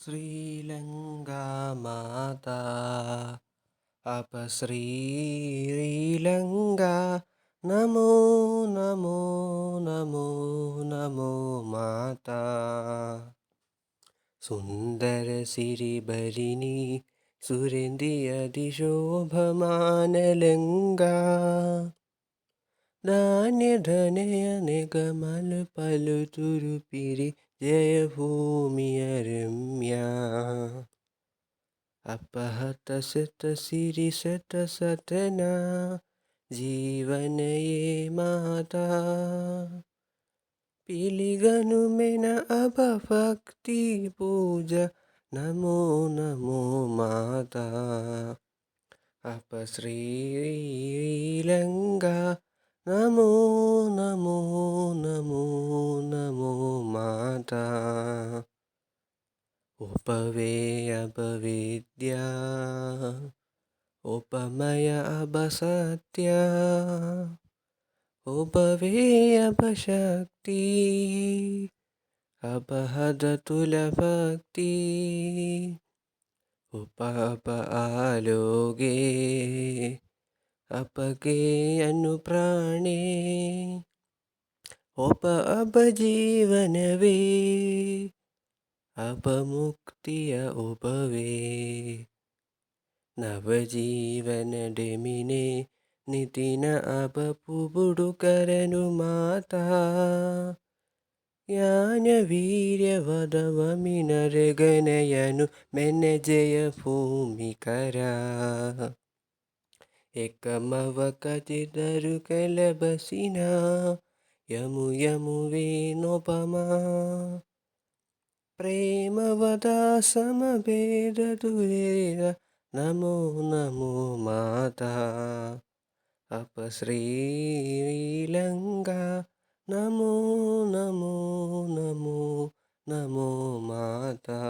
श्रीलङ्कामाता अपश्रीलङ्का नमो नमो नमो नमो माता सुन्दरसिरिबलिनी सुरेन्द्रियदिशोभमानलङ्का ധാന്യധനയനികമൽപലുതുരുപിരി ജയഭൂമിയരമ്യാ അപഹതശതശിരിശതസദനാ ജീവനയേ മാതാ പിലിഗനുമെന അപഭക്തി പൂജ നമോ നമോ മാതാ അപശ്രീലങ്ക നമോ നമോ നമോ നമോ മാതാ ഉപവേയ അപവിദ്യ ഉപമയ അപസത്യ ഉപവേയ അപശക്തി അപഹദതുലഭക്തി ഉപ ആലോകേ അപകേ അനുപ്രാണേ അപജീവനവേ അപമുക്തിയ ഉപവേ നവജീവനഡെമിനെ നിതിന അപപുബുടുകരനു മാതാ ಜ್ಞಾನವೀರ್ಯವದವಮಿನರಗನಯನು ಮೆನಜಯ ಭೂಮಿಕರ ಏಕಮವಕಚಿದರು ಕೆಲಬಸಿನ ಯಮು ಯಮುವೇನೋಪಮಾ ಪ್ರೇಮವದ ಸಮಭೇದ ದುರೇರ ನಮೋ ನಮೋ ಮಾತಾ ಅಪಶ್ರೀಲಂಕಾ ನಮೋ ನಮೋ ನಮೋ ನಮೋ ಮಾತಾ.